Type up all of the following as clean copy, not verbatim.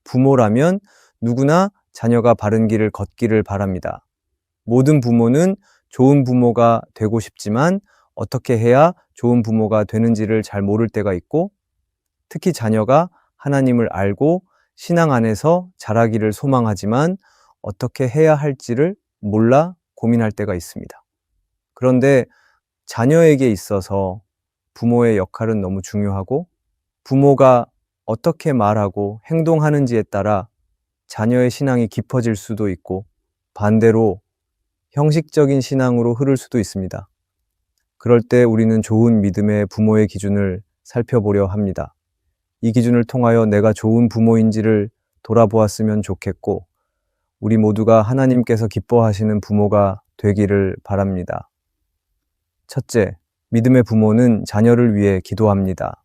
부모라면 누구나 자녀가 바른 길을 걷기를 바랍니다. 모든 부모는 좋은 부모가 되고 싶지만 어떻게 해야 좋은 부모가 되는지를 잘 모를 때가 있고, 특히 자녀가 하나님을 알고 신앙 안에서 자라기를 소망하지만 어떻게 해야 할지를 몰라 고민할 때가 있습니다. 그런데 자녀에게 있어서 부모의 역할은 너무 중요하고, 부모가 어떻게 말하고 행동하는지에 따라 자녀의 신앙이 깊어질 수도 있고, 반대로 형식적인 신앙으로 흐를 수도 있습니다. 그럴 때 우리는 좋은 믿음의 부모의 기준을 살펴보려 합니다. 이 기준을 통하여 내가 좋은 부모인지를 돌아보았으면 좋겠고, 우리 모두가 하나님께서 기뻐하시는 부모가 되기를 바랍니다. 첫째, 믿음의 부모는 자녀를 위해 기도합니다.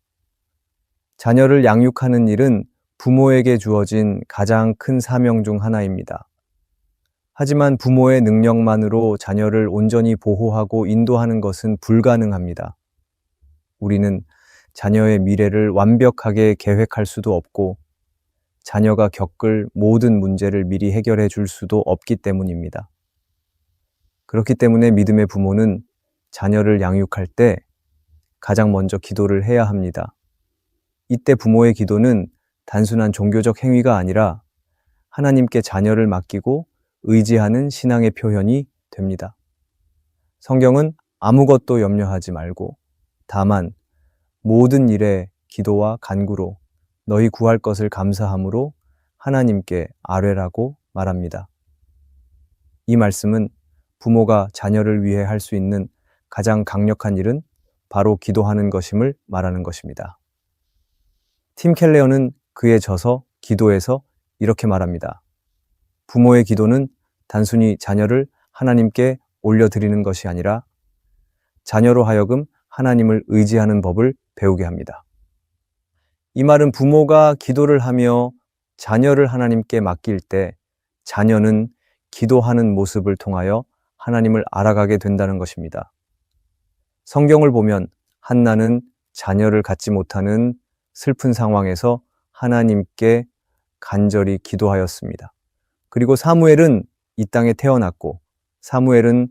자녀를 양육하는 일은 부모에게 주어진 가장 큰 사명 중 하나입니다. 하지만 부모의 능력만으로 자녀를 온전히 보호하고 인도하는 것은 불가능합니다. 우리는 자녀의 미래를 완벽하게 계획할 수도 없고, 자녀가 겪을 모든 문제를 미리 해결해 줄 수도 없기 때문입니다. 그렇기 때문에 믿음의 부모는 자녀를 양육할 때 가장 먼저 기도를 해야 합니다. 이때 부모의 기도는 단순한 종교적 행위가 아니라 하나님께 자녀를 맡기고 의지하는 신앙의 표현이 됩니다. 성경은 아무것도 염려하지 말고 다만 모든 일에 기도와 간구로 너희 구할 것을 감사함으로 하나님께 아뢰라고 말합니다. 이 말씀은 부모가 자녀를 위해 할 수 있는 가장 강력한 일은 바로 기도하는 것임을 말하는 것입니다. 팀 켈레어는 그의 저서 기도에서 이렇게 말합니다. 부모의 기도는 단순히 자녀를 하나님께 올려드리는 것이 아니라 자녀로 하여금 하나님을 의지하는 법을 배우게 합니다. 이 말은 부모가 기도를 하며 자녀를 하나님께 맡길 때 자녀는 기도하는 모습을 통하여 하나님을 알아가게 된다는 것입니다. 성경을 보면 한나는 자녀를 갖지 못하는 슬픈 상황에서 하나님께 간절히 기도하였습니다. 그리고 사무엘은 이 땅에 태어났고, 사무엘은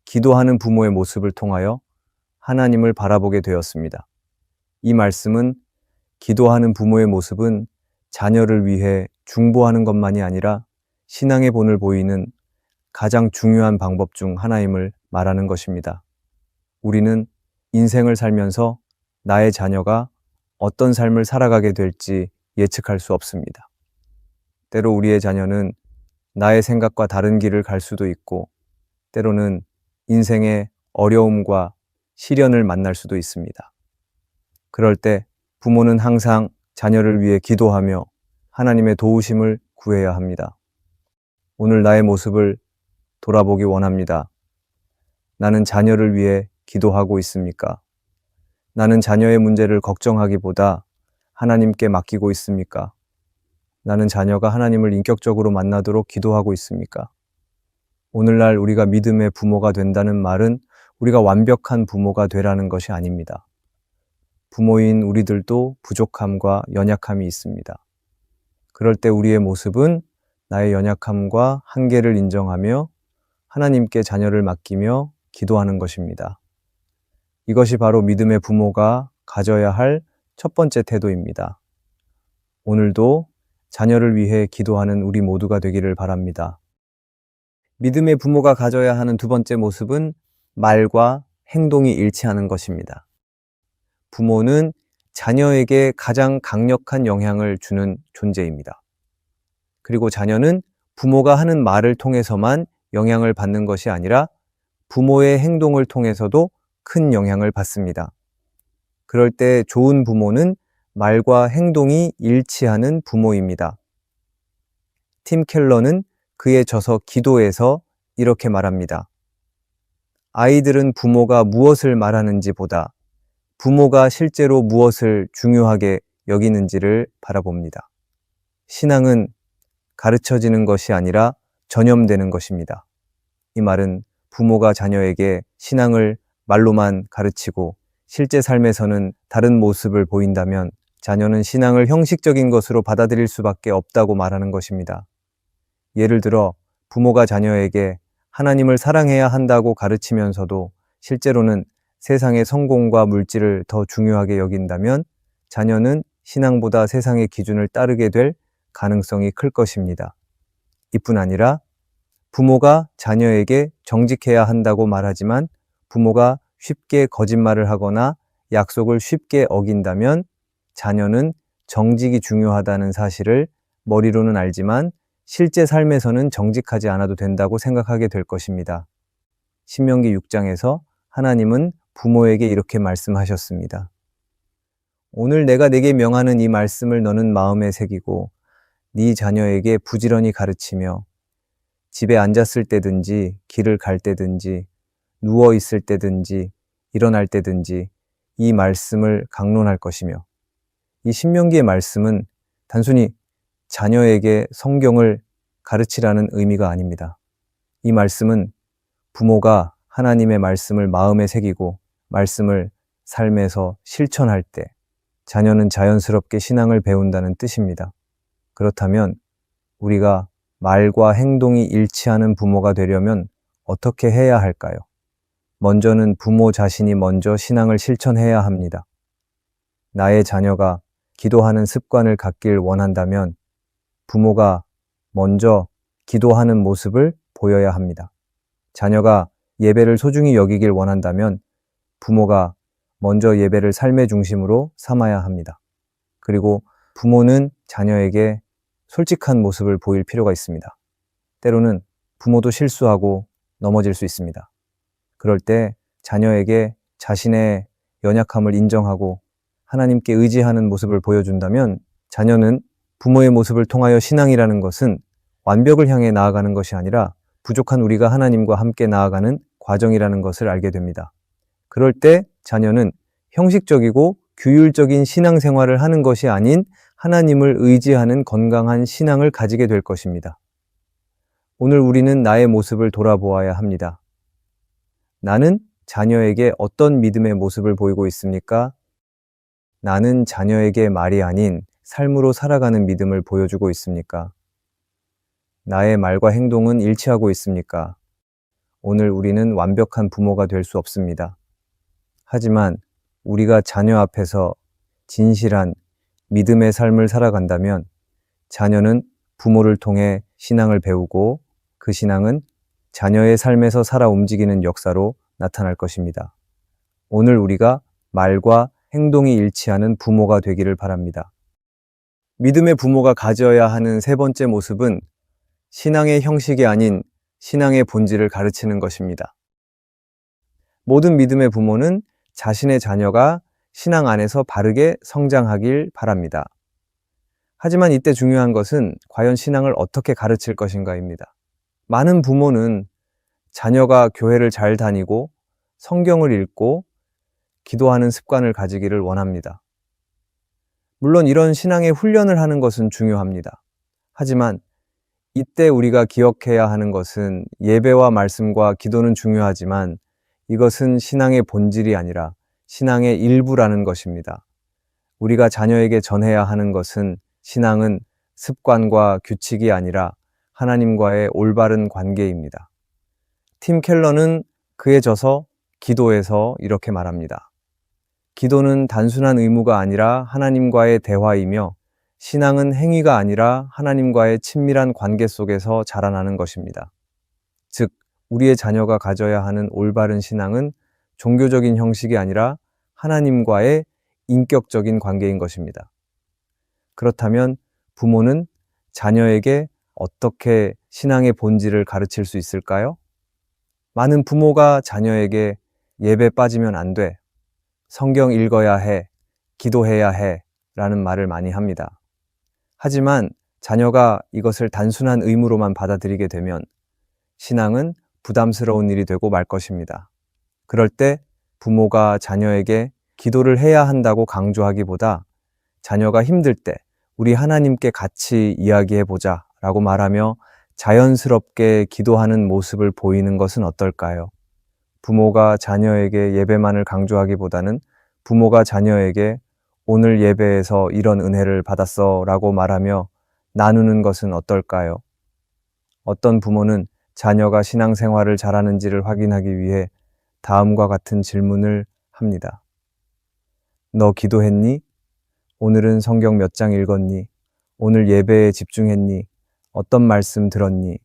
기도하는 부모의 모습을 통하여 하나님을 바라보게 되었습니다. 이 말씀은 기도하는 부모의 모습은 자녀를 위해 중보하는 것만이 아니라 신앙의 본을 보이는 가장 중요한 방법 중 하나임을 말하는 것입니다. 우리는 인생을 살면서 나의 자녀가 어떤 삶을 살아가게 될지 예측할 수 없습니다. 때로 우리의 자녀는 나의 생각과 다른 길을 갈 수도 있고, 때로는 인생의 어려움과 시련을 만날 수도 있습니다. 그럴 때 부모는 항상 자녀를 위해 기도하며 하나님의 도우심을 구해야 합니다. 오늘 나의 모습을 돌아보기 원합니다. 나는 자녀를 위해 기도하고 있습니까? 나는 자녀의 문제를 걱정하기보다 하나님께 맡기고 있습니까? 나는 자녀가 하나님을 인격적으로 만나도록 기도하고 있습니까? 오늘날 우리가 믿음의 부모가 된다는 말은 우리가 완벽한 부모가 되라는 것이 아닙니다. 부모인 우리들도 부족함과 연약함이 있습니다. 그럴 때 우리의 모습은 나의 연약함과 한계를 인정하며 하나님께 자녀를 맡기며 기도하는 것입니다. 이것이 바로 믿음의 부모가 가져야 할 첫 번째 태도입니다. 오늘도 자녀를 위해 기도하는 우리 모두가 되기를 바랍니다. 믿음의 부모가 가져야 하는 두 번째 모습은 말과 행동이 일치하는 것입니다. 부모는 자녀에게 가장 강력한 영향을 주는 존재입니다. 그리고 자녀는 부모가 하는 말을 통해서만 영향을 받는 것이 아니라 부모의 행동을 통해서도 큰 영향을 받습니다. 그럴 때 좋은 부모는 말과 행동이 일치하는 부모입니다. 팀 켈러는 그의 저서 기도에서 이렇게 말합니다. 아이들은 부모가 무엇을 말하는지 보다 부모가 실제로 무엇을 중요하게 여기는지를 바라봅니다. 신앙은 가르쳐지는 것이 아니라 전염되는 것입니다. 이 말은 부모가 자녀에게 신앙을 말로만 가르치고 실제 삶에서는 다른 모습을 보인다면 자녀는 신앙을 형식적인 것으로 받아들일 수밖에 없다고 말하는 것입니다. 예를 들어 부모가 자녀에게 하나님을 사랑해야 한다고 가르치면서도 실제로는 세상의 성공과 물질을 더 중요하게 여긴다면 자녀는 신앙보다 세상의 기준을 따르게 될 가능성이 클 것입니다. 이뿐 아니라 부모가 자녀에게 정직해야 한다고 말하지만 부모가 쉽게 거짓말을 하거나 약속을 쉽게 어긴다면 자녀는 정직이 중요하다는 사실을 머리로는 알지만 실제 삶에서는 정직하지 않아도 된다고 생각하게 될 것입니다. 신명기 6장에서 하나님은 부모에게 이렇게 말씀하셨습니다. 오늘 내가 네게 명하는 이 말씀을 너는 마음에 새기고 네 자녀에게 부지런히 가르치며 집에 앉았을 때든지 길을 갈 때든지 누워 있을 때든지 일어날 때든지 이 말씀을 강론할 것이며 이 신명기의 말씀은 단순히 자녀에게 성경을 가르치라는 의미가 아닙니다. 이 말씀은 부모가 하나님의 말씀을 마음에 새기고 말씀을 삶에서 실천할 때 자녀는 자연스럽게 신앙을 배운다는 뜻입니다. 그렇다면 우리가 말과 행동이 일치하는 부모가 되려면 어떻게 해야 할까요? 먼저는 부모 자신이 먼저 신앙을 실천해야 합니다. 나의 자녀가 기도하는 습관을 갖길 원한다면 부모가 먼저 기도하는 모습을 보여야 합니다. 자녀가 예배를 소중히 여기길 원한다면 부모가 먼저 예배를 삶의 중심으로 삼아야 합니다. 그리고 부모는 자녀에게 솔직한 모습을 보일 필요가 있습니다. 때로는 부모도 실수하고 넘어질 수 있습니다. 그럴 때 자녀에게 자신의 연약함을 인정하고 하나님께 의지하는 모습을 보여준다면 자녀는 부모의 모습을 통하여 신앙이라는 것은 완벽을 향해 나아가는 것이 아니라 부족한 우리가 하나님과 함께 나아가는 과정이라는 것을 알게 됩니다. 그럴 때 자녀는 형식적이고 규율적인 신앙생활을 하는 것이 아닌 하나님을 의지하는 건강한 신앙을 가지게 될 것입니다. 오늘 우리는 나의 모습을 돌아보아야 합니다. 나는 자녀에게 어떤 믿음의 모습을 보이고 있습니까? 나는 자녀에게 말이 아닌 삶으로 살아가는 믿음을 보여주고 있습니까? 나의 말과 행동은 일치하고 있습니까? 오늘 우리는 완벽한 부모가 될 수 없습니다. 하지만 우리가 자녀 앞에서 진실한 믿음의 삶을 살아간다면 자녀는 부모를 통해 신앙을 배우고 그 신앙은 자녀의 삶에서 살아 움직이는 역사로 나타날 것입니다. 오늘 우리가 말과 행동이 일치하는 부모가 되기를 바랍니다. 믿음의 부모가 가져야 하는 세 번째 모습은 신앙의 형식이 아닌 신앙의 본질을 가르치는 것입니다. 모든 믿음의 부모는 자신의 자녀가 신앙 안에서 바르게 성장하길 바랍니다. 하지만 이때 중요한 것은 과연 신앙을 어떻게 가르칠 것인가입니다. 많은 부모는 자녀가 교회를 잘 다니고 성경을 읽고 기도하는 습관을 가지기를 원합니다. 물론 이런 신앙의 훈련을 하는 것은 중요합니다. 하지만 이때 우리가 기억해야 하는 것은 예배와 말씀과 기도는 중요하지만 이것은 신앙의 본질이 아니라 신앙의 일부라는 것입니다. 우리가 자녀에게 전해야 하는 것은 신앙은 습관과 규칙이 아니라 하나님과의 올바른 관계입니다. 팀 켈러는 그에 져서 기도에서 이렇게 말합니다. 기도는 단순한 의무가 아니라 하나님과의 대화이며 신앙은 행위가 아니라 하나님과의 친밀한 관계 속에서 자라나는 것입니다. 즉, 우리의 자녀가 가져야 하는 올바른 신앙은 종교적인 형식이 아니라 하나님과의 인격적인 관계인 것입니다. 그렇다면 부모는 자녀에게 어떻게 신앙의 본질을 가르칠 수 있을까요? 많은 부모가 자녀에게 예배 빠지면 안 돼, 성경 읽어야 해, 기도해야 해 라는 말을 많이 합니다. 하지만 자녀가 이것을 단순한 의무로만 받아들이게 되면 신앙은 부담스러운 일이 되고 말 것입니다. 그럴 때 부모가 자녀에게 기도를 해야 한다고 강조하기보다 자녀가 힘들 때 우리 하나님께 같이 이야기해 보자 라고 말하며 자연스럽게 기도하는 모습을 보이는 것은 어떨까요? 부모가 자녀에게 예배만을 강조하기보다는 부모가 자녀에게 오늘 예배에서 이런 은혜를 받았어 라고 말하며 나누는 것은 어떨까요? 어떤 부모는 자녀가 신앙생활을 잘하는지를 확인하기 위해 다음과 같은 질문을 합니다. 너 기도했니? 오늘은 성경 몇 장 읽었니? 오늘 예배에 집중했니? 어떤 말씀 들었니?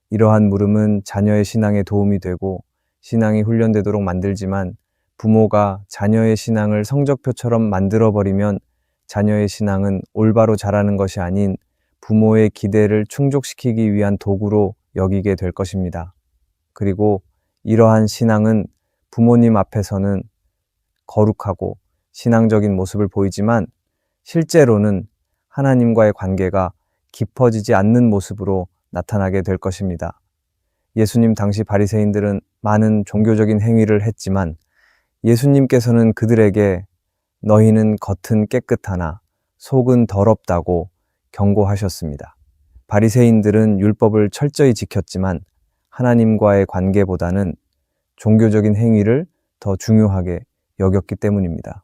이러한 물음은 자녀의 신앙에 도움이 되고 신앙이 훈련되도록 만들지만 부모가 자녀의 신앙을 성적표처럼 만들어버리면 자녀의 신앙은 올바로 자라는 것이 아닌 부모의 기대를 충족시키기 위한 도구로 여기게 될 것입니다. 그리고 이러한 신앙은 부모님 앞에서는 거룩하고 신앙적인 모습을 보이지만 실제로는 하나님과의 관계가 깊어지지 않는 모습으로 나타나게 될 것입니다. 예수님 당시 바리새인들은 많은 종교적인 행위를 했지만 예수님께서는 그들에게 너희는 겉은 깨끗하나 속은 더럽다고 경고하셨습니다. 바리새인들은 율법을 철저히 지켰지만 하나님과의 관계보다는 종교적인 행위를 더 중요하게 여겼기 때문입니다.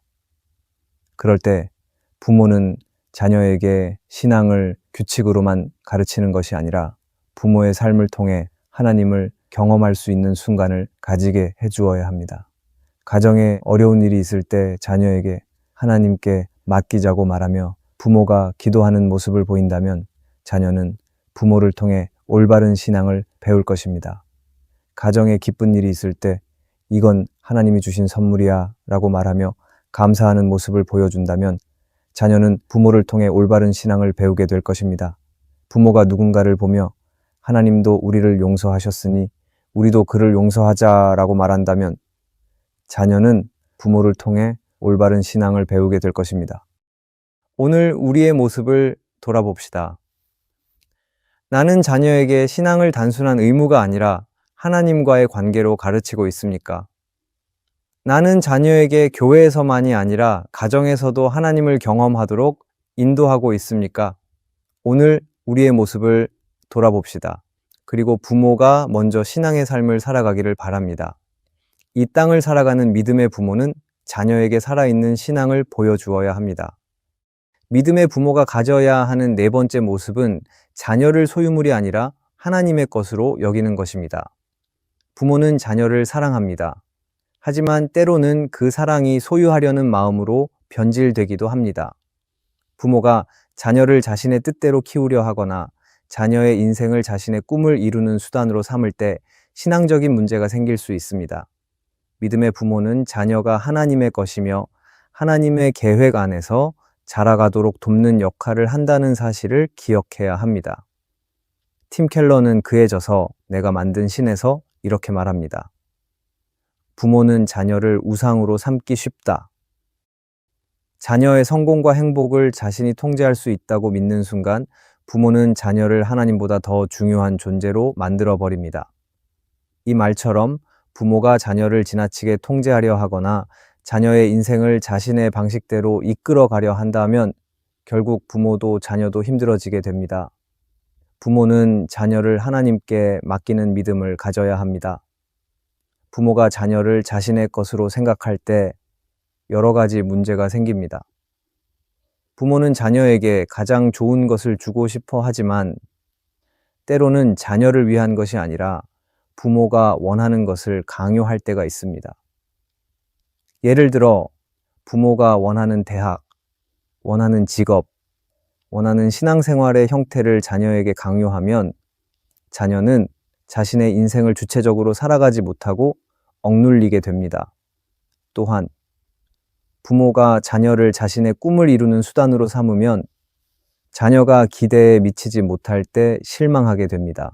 그럴 때 부모는 자녀에게 신앙을 규칙으로만 가르치는 것이 아니라 부모의 삶을 통해 하나님을 경험할 수 있는 순간을 가지게 해주어야 합니다. 가정에 어려운 일이 있을 때 자녀에게 하나님께 맡기자고 말하며 부모가 기도하는 모습을 보인다면 자녀는 부모를 통해 올바른 신앙을 배울 것입니다. 가정에 기쁜 일이 있을 때 이건 하나님이 주신 선물이야 라고 말하며 감사하는 모습을 보여준다면 자녀는 부모를 통해 올바른 신앙을 배우게 될 것입니다. 부모가 누군가를 보며 하나님도 우리를 용서하셨으니 우리도 그를 용서하자라고 말한다면 자녀는 부모를 통해 올바른 신앙을 배우게 될 것입니다. 오늘 우리의 모습을 돌아봅시다. 나는 자녀에게 신앙을 단순한 의무가 아니라 하나님과의 관계로 가르치고 있습니까? 나는 자녀에게 교회에서만이 아니라 가정에서도 하나님을 경험하도록 인도하고 있습니까? 오늘 우리의 모습을 돌아봅시다. 그리고 부모가 먼저 신앙의 삶을 살아가기를 바랍니다. 이 땅을 살아가는 믿음의 부모는 자녀에게 살아있는 신앙을 보여주어야 합니다. 믿음의 부모가 가져야 하는 네 번째 모습은 자녀를 소유물이 아니라 하나님의 것으로 여기는 것입니다. 부모는 자녀를 사랑합니다. 하지만 때로는 그 사랑이 소유하려는 마음으로 변질되기도 합니다. 부모가 자녀를 자신의 뜻대로 키우려 하거나 자녀의 인생을 자신의 꿈을 이루는 수단으로 삼을 때 신앙적인 문제가 생길 수 있습니다. 믿음의 부모는 자녀가 하나님의 것이며 하나님의 계획 안에서 자라가도록 돕는 역할을 한다는 사실을 기억해야 합니다. 팀 켈러는 그에 져서 내가 만든 신에서 이렇게 말합니다. 부모는 자녀를 우상으로 삼기 쉽다. 자녀의 성공과 행복을 자신이 통제할 수 있다고 믿는 순간 부모는 자녀를 하나님보다 더 중요한 존재로 만들어버립니다. 이 말처럼 부모가 자녀를 지나치게 통제하려 하거나 자녀의 인생을 자신의 방식대로 이끌어가려 한다면 결국 부모도 자녀도 힘들어지게 됩니다. 부모는 자녀를 하나님께 맡기는 믿음을 가져야 합니다. 부모가 자녀를 자신의 것으로 생각할 때 여러 가지 문제가 생깁니다. 부모는 자녀에게 가장 좋은 것을 주고 싶어 하지만 때로는 자녀를 위한 것이 아니라 부모가 원하는 것을 강요할 때가 있습니다. 예를 들어 부모가 원하는 대학, 원하는 직업, 원하는 신앙생활의 형태를 자녀에게 강요하면 자녀는 자신의 인생을 주체적으로 살아가지 못하고 억눌리게 됩니다. 또한 부모가 자녀를 자신의 꿈을 이루는 수단으로 삼으면 자녀가 기대에 미치지 못할 때 실망하게 됩니다.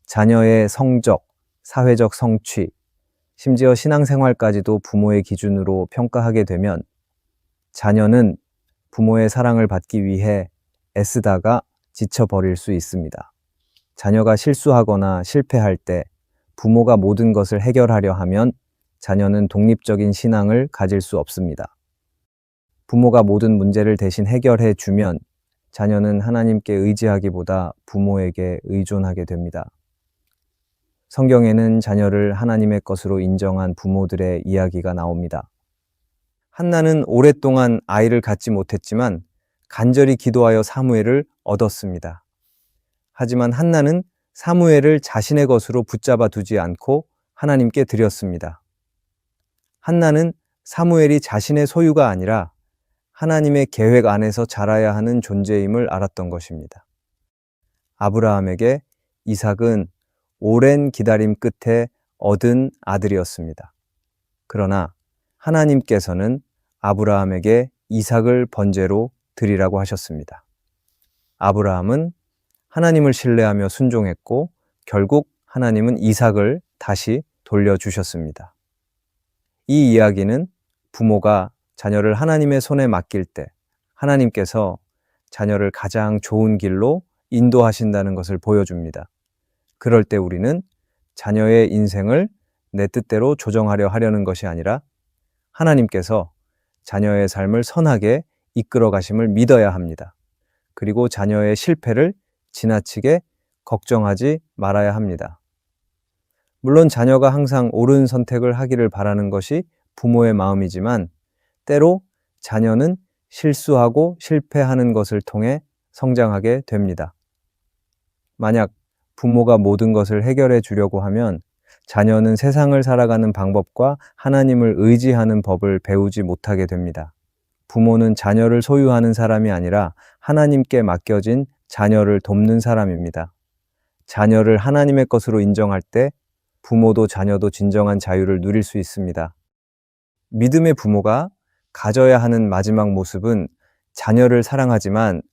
자녀의 성적, 사회적 성취, 심지어 신앙생활까지도 부모의 기준으로 평가하게 되면 자녀는 부모의 사랑을 받기 위해 애쓰다가 지쳐버릴 수 있습니다. 자녀가 실수하거나 실패할 때 부모가 모든 것을 해결하려 하면 자녀는 독립적인 신앙을 가질 수 없습니다. 부모가 모든 문제를 대신 해결해 주면 자녀는 하나님께 의지하기보다 부모에게 의존하게 됩니다. 성경에는 자녀를 하나님의 것으로 인정한 부모들의 이야기가 나옵니다. 한나는 오랫동안 아이를 갖지 못했지만 간절히 기도하여 사무엘을 얻었습니다. 하지만 한나는 사무엘을 자신의 것으로 붙잡아 두지 않고 하나님께 드렸습니다. 한나는 사무엘이 자신의 소유가 아니라 하나님의 계획 안에서 자라야 하는 존재임을 알았던 것입니다. 아브라함에게 이삭은 오랜 기다림 끝에 얻은 아들이었습니다. 그러나 하나님께서는 아브라함에게 이삭을 번제로 드리라고 하셨습니다. 아브라함은 하나님을 신뢰하며 순종했고 결국 하나님은 이삭을 다시 돌려주셨습니다. 이 이야기는 부모가 자녀를 하나님의 손에 맡길 때 하나님께서 자녀를 가장 좋은 길로 인도하신다는 것을 보여줍니다. 그럴 때 우리는 자녀의 인생을 내 뜻대로 조정하려 하려는 것이 아니라 하나님께서 자녀의 삶을 선하게 이끌어 가심을 믿어야 합니다. 그리고 자녀의 실패를 지나치게 걱정하지 말아야 합니다. 물론 자녀가 항상 옳은 선택을 하기를 바라는 것이 부모의 마음이지만 때로 자녀는 실수하고 실패하는 것을 통해 성장하게 됩니다. 만약 부모가 모든 것을 해결해 주려고 하면 자녀는 세상을 살아가는 방법과 하나님을 의지하는 법을 배우지 못하게 됩니다. 부모는 자녀를 소유하는 사람이 아니라 하나님께 맡겨진 자녀를 돕는 사람입니다. 자녀를 하나님의 것으로 인정할 때 부모도 자녀도 진정한 자유를 누릴 수 있습니다. 믿음의 부모가 가져야 하는 마지막 모습은 자녀를 사랑하지만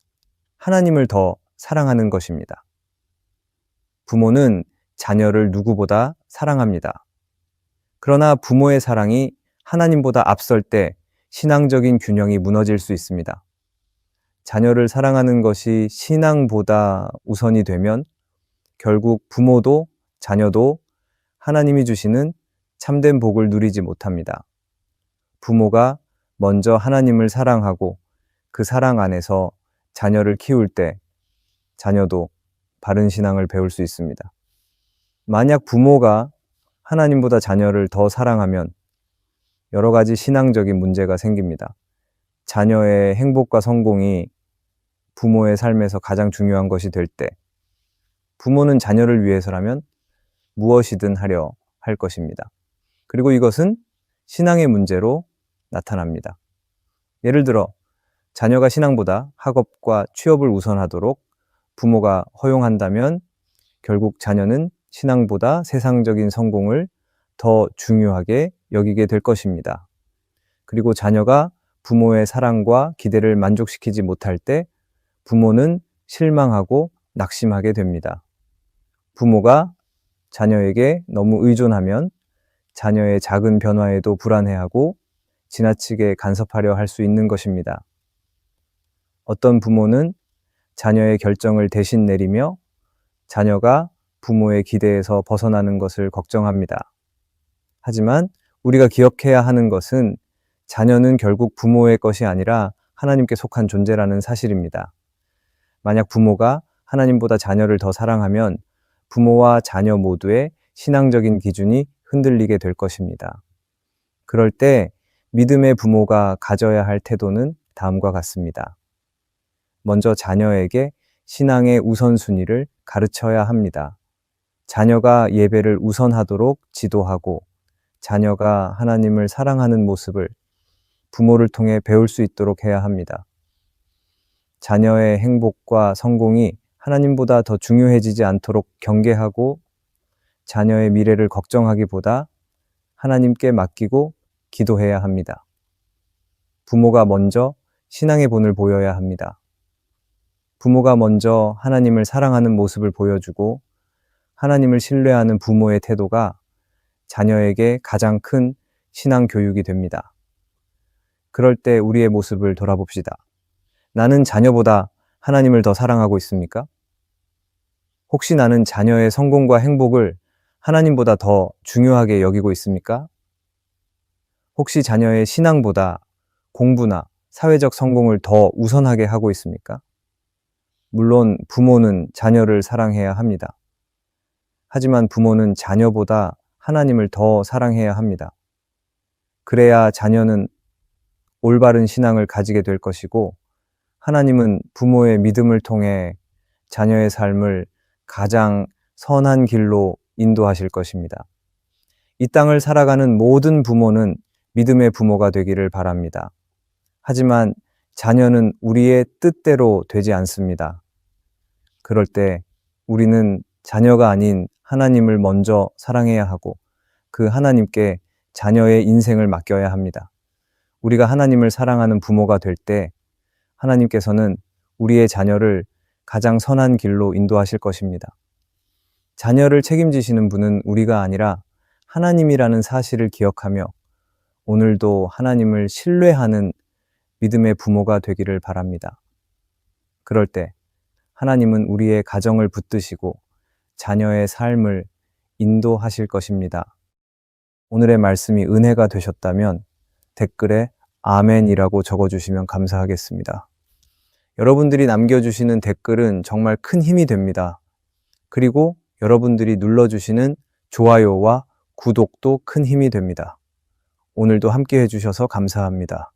하나님을 더 사랑하는 것입니다. 부모는 자녀를 누구보다 사랑합니다. 그러나 부모의 사랑이 하나님보다 앞설 때 신앙적인 균형이 무너질 수 있습니다. 자녀를 사랑하는 것이 신앙보다 우선이 되면 결국 부모도 자녀도 하나님이 주시는 참된 복을 누리지 못합니다. 부모가 먼저 하나님을 사랑하고 그 사랑 안에서 자녀를 키울 때 자녀도 바른 신앙을 배울 수 있습니다. 만약 부모가 하나님보다 자녀를 더 사랑하면 여러 가지 신앙적인 문제가 생깁니다. 자녀의 행복과 성공이 부모의 삶에서 가장 중요한 것이 될 때 부모는 자녀를 위해서라면 무엇이든 하려 할 것입니다. 그리고 이것은 신앙의 문제로 나타납니다. 예를 들어 자녀가 신앙보다 학업과 취업을 우선하도록 부모가 허용한다면 결국 자녀는 신앙보다 세상적인 성공을 더 중요하게 여기게 될 것입니다. 그리고 자녀가 부모의 사랑과 기대를 만족시키지 못할 때 부모는 실망하고 낙심하게 됩니다. 부모가 자녀에게 너무 의존하면 자녀의 작은 변화에도 불안해하고 지나치게 간섭하려 할 수 있는 것입니다. 어떤 부모는 자녀의 결정을 대신 내리며 자녀가 부모의 기대에서 벗어나는 것을 걱정합니다. 하지만 우리가 기억해야 하는 것은 자녀는 결국 부모의 것이 아니라 하나님께 속한 존재라는 사실입니다. 만약 부모가 하나님보다 자녀를 더 사랑하면 부모와 자녀 모두의 신앙적인 기준이 흔들리게 될 것입니다. 그럴 때 믿음의 부모가 가져야 할 태도는 다음과 같습니다. 먼저 자녀에게 신앙의 우선순위를 가르쳐야 합니다. 자녀가 예배를 우선하도록 지도하고 자녀가 하나님을 사랑하는 모습을 부모를 통해 배울 수 있도록 해야 합니다. 자녀의 행복과 성공이 하나님보다 더 중요해지지 않도록 경계하고 자녀의 미래를 걱정하기보다 하나님께 맡기고 기도해야 합니다. 부모가 먼저 신앙의 본을 보여야 합니다. 부모가 먼저 하나님을 사랑하는 모습을 보여주고 하나님을 신뢰하는 부모의 태도가 자녀에게 가장 큰 신앙 교육이 됩니다. 그럴 때 우리의 모습을 돌아봅시다. 나는 자녀보다 하나님을 더 사랑하고 있습니까? 혹시 나는 자녀의 성공과 행복을 하나님보다 더 중요하게 여기고 있습니까? 혹시 자녀의 신앙보다 공부나 사회적 성공을 더 우선하게 하고 있습니까? 물론 부모는 자녀를 사랑해야 합니다. 하지만 부모는 자녀보다 하나님을 더 사랑해야 합니다. 그래야 자녀는 올바른 신앙을 가지게 될 것이고, 하나님은 부모의 믿음을 통해 자녀의 삶을 가장 선한 길로 인도하실 것입니다. 이 땅을 살아가는 모든 부모는 믿음의 부모가 되기를 바랍니다. 하지만 자녀는 우리의 뜻대로 되지 않습니다. 그럴 때 우리는 자녀가 아닌 하나님을 먼저 사랑해야 하고 그 하나님께 자녀의 인생을 맡겨야 합니다. 우리가 하나님을 사랑하는 부모가 될 때 하나님께서는 우리의 자녀를 가장 선한 길로 인도하실 것입니다. 자녀를 책임지시는 분은 우리가 아니라 하나님이라는 사실을 기억하며 오늘도 하나님을 신뢰하는 믿음의 부모가 되기를 바랍니다. 그럴 때 하나님은 우리의 가정을 붙드시고 자녀의 삶을 인도하실 것입니다. 오늘의 말씀이 은혜가 되셨다면 댓글에 아멘이라고 적어주시면 감사하겠습니다. 여러분들이 남겨주시는 댓글은 정말 큰 힘이 됩니다. 그리고 여러분들이 눌러주시는 좋아요와 구독도 큰 힘이 됩니다. 오늘도 함께 해주셔서 감사합니다.